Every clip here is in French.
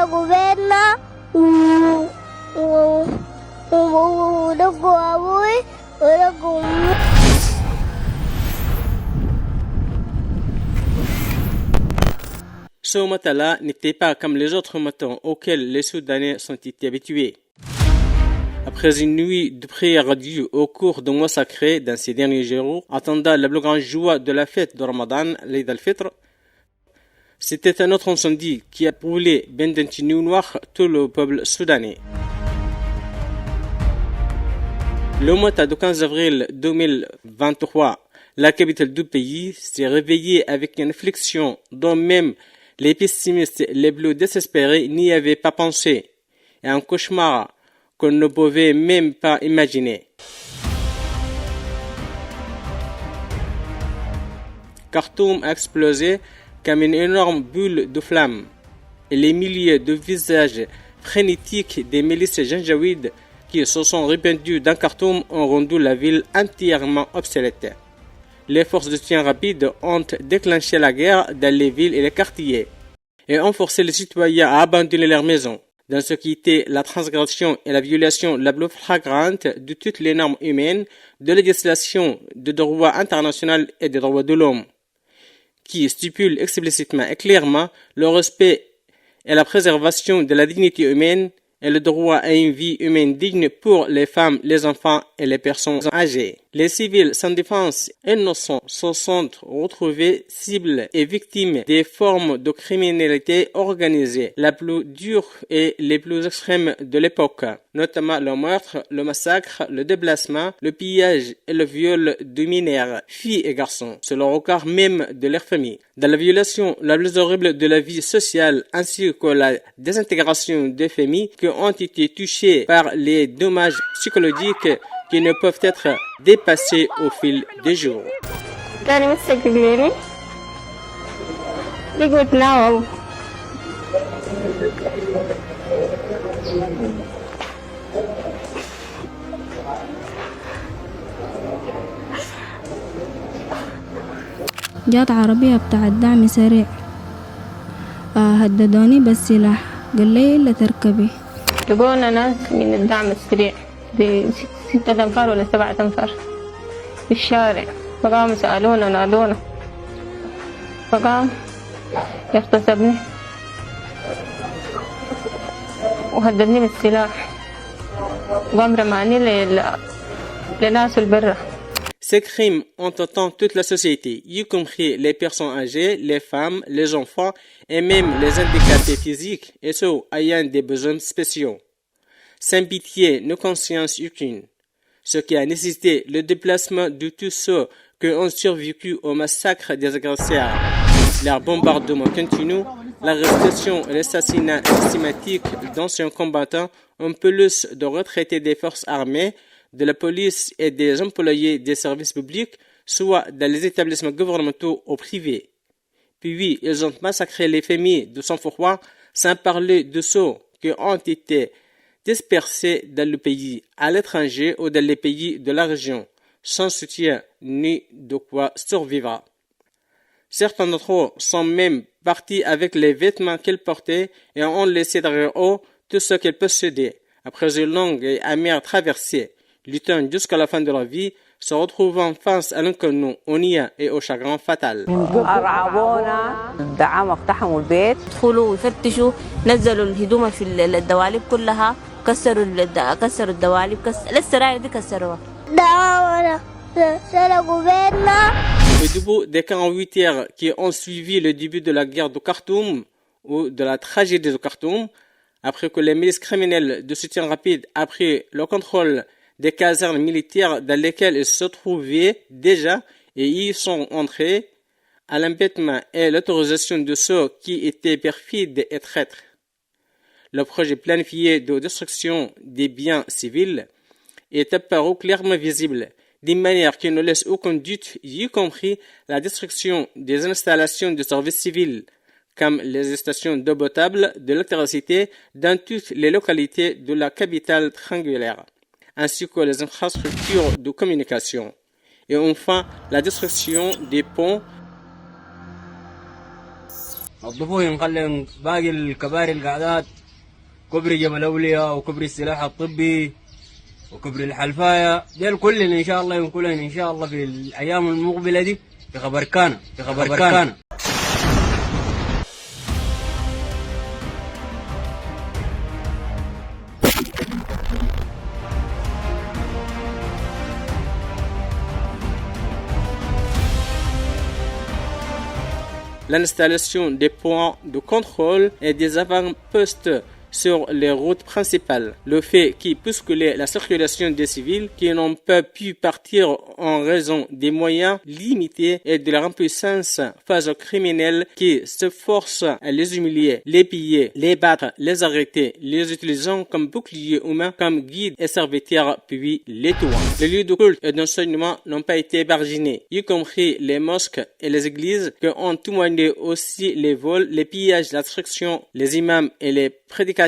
gobierna Ce matin-là n'était pas comme les autres matins auxquels les Soudanais sont été habitués. Après une nuit de prière due au cours du mois sacré dans ces derniers jours, attendant la plus grande joie de la fête de Ramadan, l'Eid al-Fitr, c'était un autre incendie qui a brûlé d'un nuit noir tout le peuple soudanais. Le matin du 15 avril 2023, la capitale du pays s'est réveillée avec une affliction dont même les pessimistes les plus désespérés n'y avaient pas pensé, et un cauchemar qu'on ne pouvait même pas imaginer. Khartoum a explosé comme une énorme bulle de flammes, et les milliers de visages frénétiques des milices janjaouides qui se sont répandus dans Khartoum ont rendu la ville entièrement obsolète. Les forces de soutien rapide ont déclenché la guerre dans les villes et les quartiers et ont forcé les citoyens à abandonner leurs maisons, dans ce qui était la transgression et la violation la plus flagrante de toutes les normes humaines, de la législation de droit international et des droits de l'homme, qui stipule explicitement et clairement le respect et la préservation de la dignité humaine et le droit à une vie humaine digne pour les femmes, les enfants et les personnes âgées. Les civils sans défense innocents se sont retrouvés cibles et victimes des formes de criminalité organisée la plus dure et les plus extrêmes de l'époque, notamment le meurtre, le massacre, le déplacement, le pillage et le viol de mineurs, filles et garçons, selon le regard même de leur famille. Dans la violation la plus horrible de la vie sociale ainsi que la désintégration des familles qui ont été touchées par les dommages psychologiques qui ne peuvent être dépassés au fil des jours. جات عربية بتاع الدعم سريع هددوني بالسلاح قال لي إلا تركبي. لقونا ناس من الدعم السريع دي 6 أنفار ولا 7 أنفار في الشارع، فقاموا سألونا ونادونا، فقام يغتصبني وهددني بالسلاح وقام رماني لناس البرة. Ces crimes ont atteint toute la société, y compris les personnes âgées, les femmes, les enfants et même les handicapés physiques et ceux ayant des besoins spéciaux, sans pitié ni conscience aucune, ce qui a nécessité le déplacement de tous ceux qui ont survécu au massacre des agresseurs, leur bombardement continu, l'arrestation et l'assassinat systématique d'anciens combattants, en plus de retraités des forces armées, de la police et des employés des services publics, soit dans les établissements gouvernementaux ou privés. Puis, ils ont massacré les familles de sang-froid, sans parler de ceux qui ont été dispersés dans le pays, à l'étranger ou dans les pays de la région, sans soutien ni de quoi survivre. Certains d'entre eux sont même partis avec les vêtements qu'ils portaient et ont laissé derrière eux tout ce qu'ils possédaient. Après une longue et amère traversée, luttant jusqu'à la fin de leur vie, se retrouvant face à l'inconnu, au nia et au chagrin fatal. أرعبونا الدعامة اقتحموا البيت دخلوا ويفتشوا نزلوا الهدوم في الدواليب كلها كسروا الدواليب السراير دي كسروها. Au début des 48 heures qui ont suivi le début de la guerre de Khartoum ou de la tragédie de Khartoum, après que les milices criminelles de soutien rapide ont pris le contrôle des casernes militaires dans lesquelles ils se trouvaient déjà et y sont entrés, à l'embêtement et l'autorisation de ceux qui étaient perfides et traîtres. Le projet planifié de destruction des biens civils est apparu clairement visible, d'une manière qui ne laisse aucun doute, y compris la destruction des installations de services civils, comme les stations d'eau potable, de l'électricité dans toutes les localités de la capitale triangulaire, ainsi que les infrastructures de communication. Et enfin, la destruction des ponts. نظفوهم خليهم باقي الكباري القعدات كوبري جبل أولياء وكوبري السلاح الطبي وكوبري الحلفاية، ديل كلنا إن شاء الله ينقلن إن شاء الله في الأيام المقبلة دي في خبركانة في خبركانة. L'installation des points de contrôle et des avant-postes sur les routes principales. Le fait qui bousculait la circulation des civils qui n'ont pas pu partir en raison des moyens limités et de leur impuissance face aux criminels qui se forcent à les humilier, les piller, les battre, les arrêter, les utilisant comme boucliers humains, comme guides et serviteurs, puis les tuant. Les lieux de culte et d'enseignement n'ont pas été épargnés, y compris les mosques et les églises, que ont témoigné aussi les vols, les pillages, la destruction. Les imams et les prédicateurs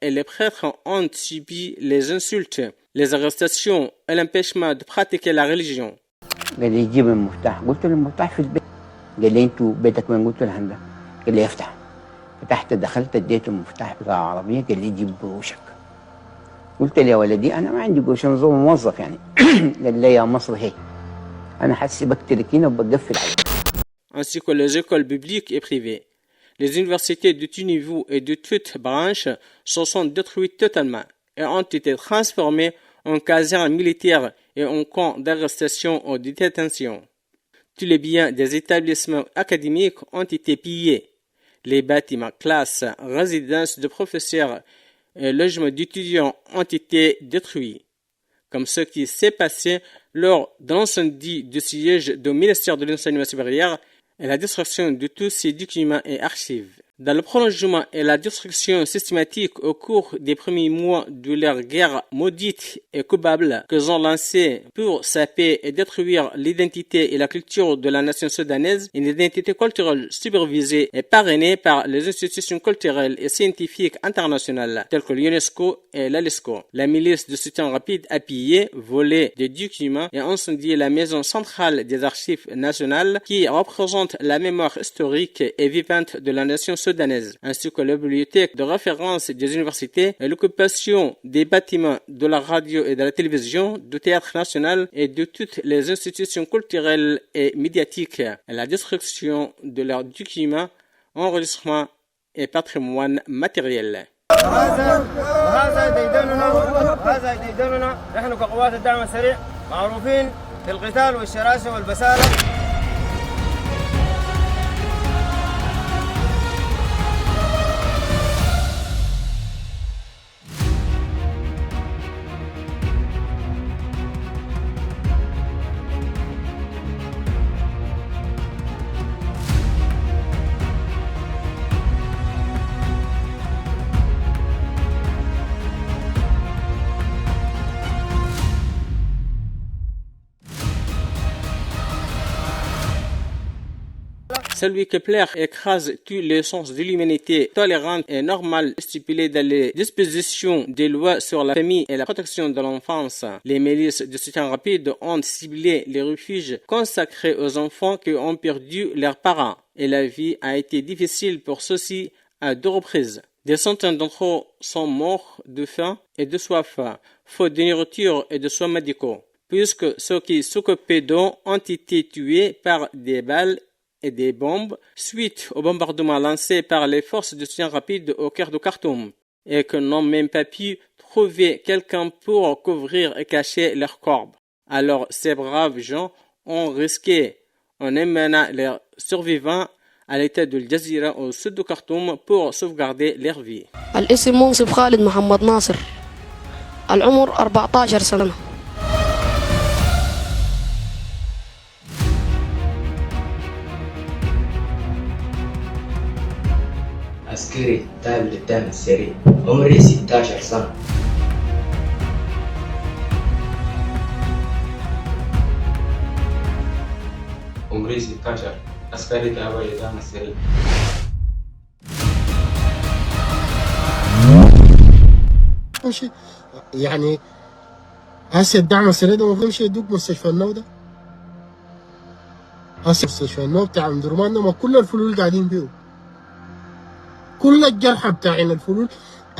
et les prêtres ont subi les insultes, les arrestations et l'empêchement de pratiquer la religion. قال لي جيب المفتاح، قلت له المفتاح في البيت. قال لي انتوا بيتك وين؟ قلت له هندا. قال لي افتح. فتحت دخلت اديته المفتاح بتاع العربيه، قال لي جيب قروشك. قلت له يا ولدي انا ما عندي قروش، انا موظف يعني. قال لي يا مصر هي انا حاسبك تركينا وبقفل عليك. Ainsi que les écoles publiques et privées. Les universités de tout niveau et de toutes branches se sont détruites totalement et ont été transformées en casernes militaires et en camps d'arrestation ou de détention. Tous les biens des établissements académiques ont été pillés. Les bâtiments, classes, résidences de professeurs et logements d'étudiants ont été détruits, comme ce qui s'est passé lors de l'incendie du siège du ministère de l'Enseignement supérieur et la destruction de tous ces documents et archives. Dans le prolongement et la destruction systématique au cours des premiers mois de leur guerre maudite et coupable qu'ils ont lancée pour saper et détruire l'identité et la culture de la nation soudanaise, une identité culturelle supervisée et parrainée par les institutions culturelles et scientifiques internationales telles que l'UNESCO et l'ALESCO. La milice de soutien rapide a pillé, volé des documents et incendié la maison centrale des archives nationales qui représente la mémoire historique et vivante de la nation soudanaise, ainsi que la bibliothèque de référence des universités et l'occupation des bâtiments de la radio et de la télévision, du théâtre national et de toutes les institutions culturelles et médiatiques, et la destruction de leurs documents, enregistrements et patrimoine matériel. وهذا ديدننا نحن كقوات الدعم السريع معروفين في القتال والشراسة والبسالة. Celui qui plaire écrase tous les sens de l'humanité tolérante et normale stipulée dans les dispositions des lois sur la famille et la protection de l'enfance. Les milices de soutien rapide ont ciblé les refuges consacrés aux enfants qui ont perdu leurs parents et la vie a été difficile pour ceux-ci à 2 reprises. Des centaines d'entre eux sont morts de faim et de soif, faute de nourriture et de soins médicaux, puisque ceux qui s'occupaient d'eux ont été tués par des balles et des bombes suite au bombardement lancé par les forces de soutien rapide au cœur de Khartoum et que n'ont même pas pu trouver quelqu'un pour couvrir et cacher leurs corps. Alors ces braves gens ont risqué en emmenant leurs survivants à l'état de Al-Jazira au sud de Khartoum pour sauvegarder leur vie. الاسم منصف خالد محمد ناصر العمر 14 سنة. عسكري تابع للدعم السريع، عمري 16 سنة. عمري 16 عسكري تابع للدعم السريع. ماشي يعني هسه الدعم السريع ده المفروض يمشي يدوك مستشفى النو ده. هسه مستشفى النو بتاع ام درمان ده ما كل الفلول قاعدين فيه. كل الجرحى بتاعين الفلول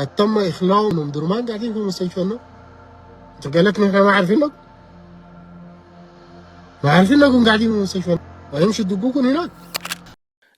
تم اخلاؤهم من درمان قاعدين في مستشفى النوم. انت قال لك نحن ما عارفينك؟ ما عارفينكم قاعدين في مستشفى النوم ويمشوا يدقوكم هناك.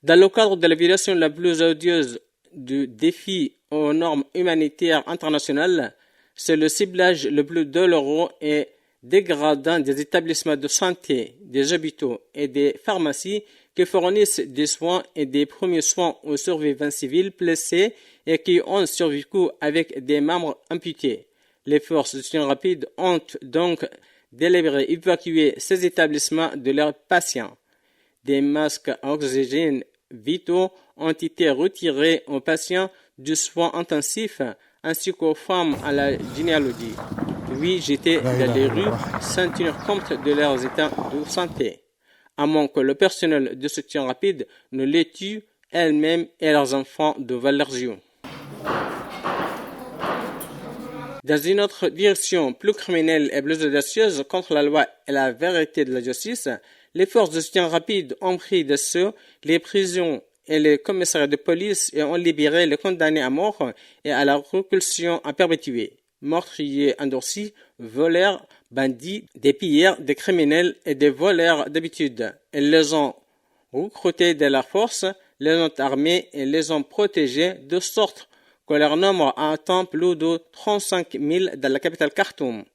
Dans le cadre de la violation la plus odieuse du défi aux normes humanitaires internationales, c'est le ciblage le plus douloureux et dégradant des établissements de santé, des hôpitaux et des pharmacies qui fournissent des soins et des premiers soins aux survivants civils blessés et qui ont survécu avec des membres amputés. Les forces de soutien rapide ont donc délibéré évacuer ces établissements de leurs patients. Des masques à oxygène vitaux ont été retirés aux patients du soin intensif ainsi qu'aux femmes à la gynécologie. Puis jetés dans les rues sans tenir compte de leurs états de santé, à moins que le personnel de soutien rapide ne les tue elles-mêmes et leurs enfants devant leurs yeux. Dans une autre direction plus criminelle et plus audacieuse contre la loi et la vérité de la justice, les forces de soutien rapide ont pris d'assaut les prisons et les commissariats de police et ont libéré les condamnés à mort et à la reclusion à perpétuité. Meurtriers endurcis, voleurs, bandits, des pilleurs, des criminels et des voleurs d'habitude. Ils les ont recrutés de la force, les ont armés et les ont protégés de sorte que leur nombre atteint plus de 35 000 dans la capitale Khartoum.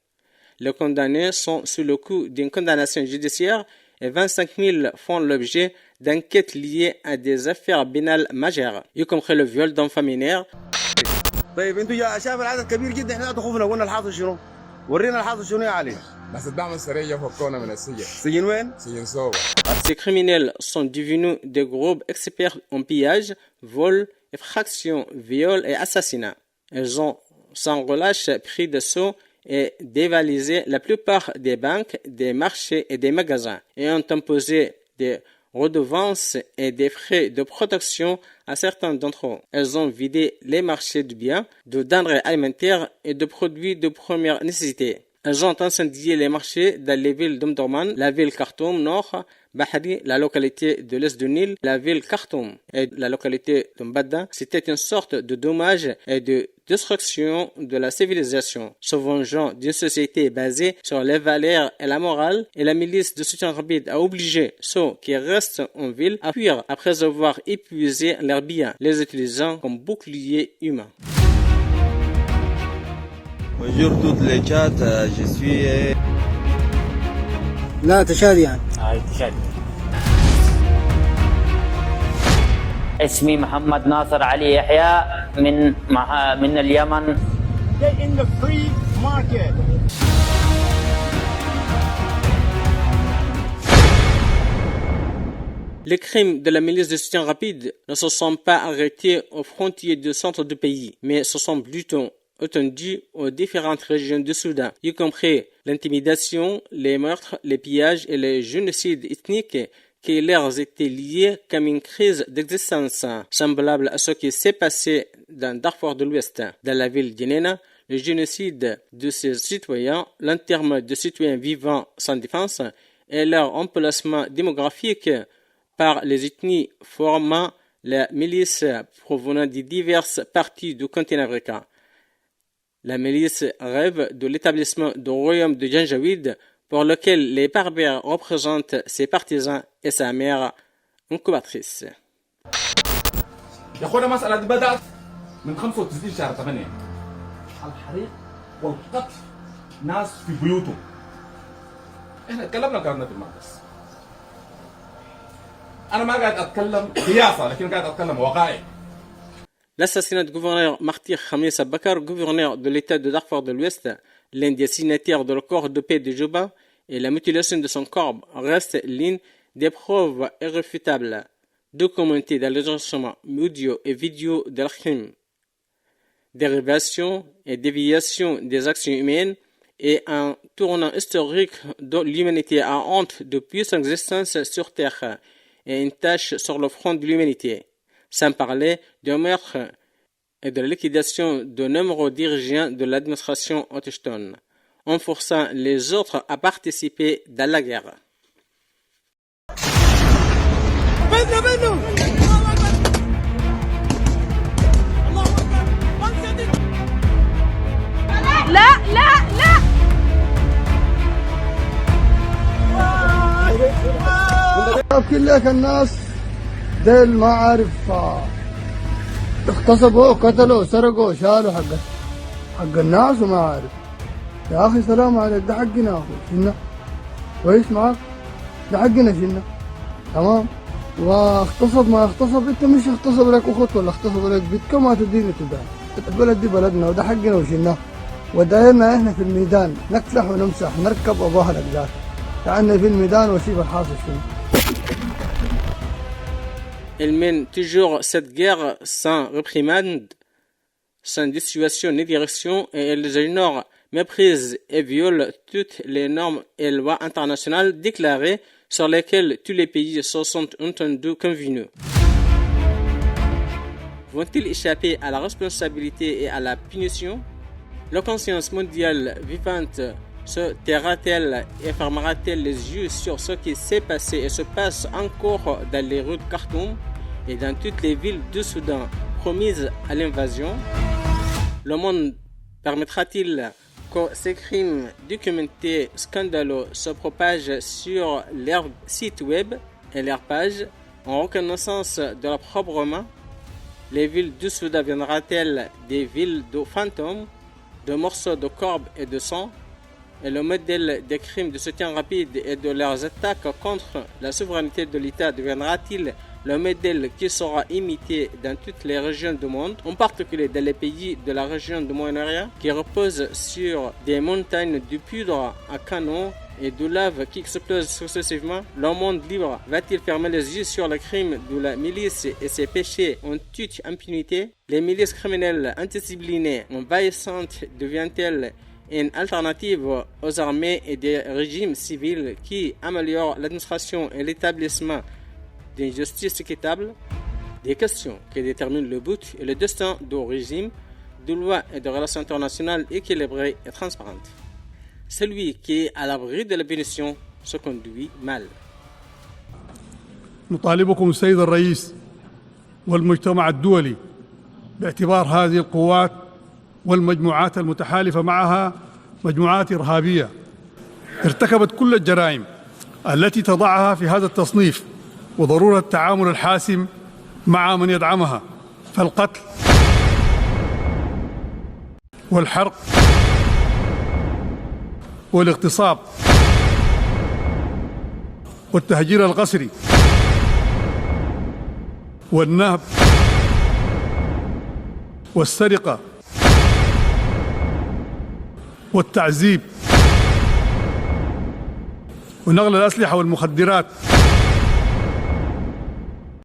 Les condamnés sont sous le coup d'une condamnation judiciaire et 25 000 font l'objet d'enquêtes liées à des affaires pénales majeures, y compris le viol d'enfants mineurs. طيب انتوا يا شايف العدد كبير جدا، احنا تخوفنا، قلنا الحاصل شنو؟ ورينا الحاصل شنو يا علي؟ بس الدعم السريع فكونا من السجن. سجن وين؟ سجن صوبة. Ces criminels sont devenus des groupes experts en pillage, vol, effraction, viol et assassinat. Ils ont sans relâche pris d'assaut et dévalisé la plupart des banques, des marchés et des magasins et ont imposé des redevances et des frais de protection à certains d'entre eux. Elles ont vidé les marchés de biens, de denrées alimentaires et de produits de première nécessité. Elles ont incendié les marchés dans les villes d'Omdurman, la ville Khartoum Nord, Bahri, la localité de l'Est du Nil, la ville Khartoum et la localité de Mbadda. C'était une sorte de dommage et de destruction de la civilisation, se vengeant d'une société basée sur les valeurs et la morale, et la milice de soutien rapide a obligé ceux qui restent en ville à fuir après avoir épuisé leurs biens, les utilisant comme boucliers humains. Bonjour toutes les chats, je suis... لا تشادي يعني. تشادي. اسمي محمد ناصر علي يحيى من اليمن. In the free market. Les crimes de la milice de soutien rapide ne se sont pas arrêtés aux frontières du centre du pays, mais se sont plutôt étendus aux différentes régions du Soudan, y compris l'intimidation, les meurtres, les pillages et les génocides ethniques qui leur étaient liés comme une crise d'existence, semblable à ce qui s'est passé dans Darfour de l'Ouest. Dans la ville d'Inena, le génocide de ces citoyens, l'enterrement de citoyens vivants sans défense et leur emplacement démographique par les ethnies formant la milice provenant de diverses parties du continent africain. La milice rêve de l'établissement du royaume de Janjaweed pour lequel les Berbères représentent ses partisans et sa mère incubatrice. يا اخوانا مسألة دي بدأت من 95 شهر 8. الحريق والقتل ناس في بيوتهم. احنا اتكلمنا كلامنا في المقدس. أنا ما قاعد أتكلم سياسة لكن قاعد أتكلم وقائع. L'assassinat du gouverneur Martyr Khamis Abakar, gouverneur de l'État de Darfour de l'Ouest, l'un des signataires de l'accord de paix de Juba, et la mutilation de son corps restent l'une des preuves irréfutables documentées dans les enregistrements audio et vidéo de crime. Dérivation et déviation des actions humaines et un tournant historique dont l'humanité a honte depuis son existence sur Terre et une tâche sur le front de l'humanité. Sans parler du meurtre et de la liquidation de nombreux dirigeants de l'administration autochtone, en forçant les autres à participer dans la guerre. الله أكبر ذاك الناس ديل ما عارف اغتصبوا قتلوا سرقوا شالوا حق الناس وما عارف. يا أخي سلام عليك، ده حقنا يا أخي شنا كويس معك، ده حقنا شنا تمام. واغتصب ما اغتصب، انت مش اغتصب لك اخت ولا اغتصب لك بنت، كما تديني تدان. البلد دي بلدنا وده حقنا وشنا، ودايرنا احنا في الميدان نكلح ونمسح نركب وظهرك ذاك. تعالنا في الميدان وشوف الحاصل شنو. Elle mène toujours cette guerre sans réprimande, sans dissuasion ni direction, et elle ignore, méprise et viole toutes les normes et lois internationales déclarées sur lesquelles tous les pays se sont entendus convenus. Vont-ils échapper à la responsabilité et à la punition? La conscience mondiale vivante se taira-t-elle et fermera-t-elle les yeux sur ce qui s'est passé et se passe encore dans les rues de Khartoum et dans toutes les villes du Soudan promises à l'invasion? Le monde permettra-t-il que ces crimes documentés scandaleux se propagent sur leurs sites web et leurs pages en reconnaissance de leur propre main? Les villes du Soudan viendra-t-elle des villes de fantômes, de morceaux de corps et de sang? Et le modèle des crimes de soutien rapide et de leurs attaques contre la souveraineté de l'État deviendra-t-il le modèle qui sera imité dans toutes les régions du monde, en particulier dans les pays de la région du Moyen-Orient, qui reposent sur des montagnes de poudre à canon et de lave qui explosent successivement? Le monde libre va-t-il fermer les yeux sur les crimes de la milice et ses péchés en toute impunité? Les milices criminelles indisciplinées envahissantes deviennent-elles une alternative aux armées et des régimes civils qui améliorent l'administration et l'établissement d'une justice équitable? Des questions qui déterminent le but et le destin du régime, de lois et de relations internationales équilibrées et transparentes. Celui qui est à l'abri de la punition se conduit mal. نطالبكم السيد الرئيس والمجتمع الدولي باعتبار هذه القوات والمجموعات المتحالفة معها مجموعات إرهابية ارتكبت كل الجرائم التي تضعها في هذا التصنيف، وضرورة التعامل الحاسم مع من يدعمها، فالقتل والحرق والاغتصاب والتهجير القسري والنهب والسرقة والتعذيب ونقل الأسلحة والمخدرات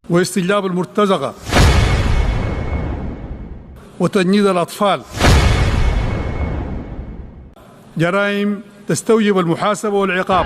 واستجلاب المرتزقة وتجنيد الأطفال جرائم تستوجب المحاسبة والعقاب.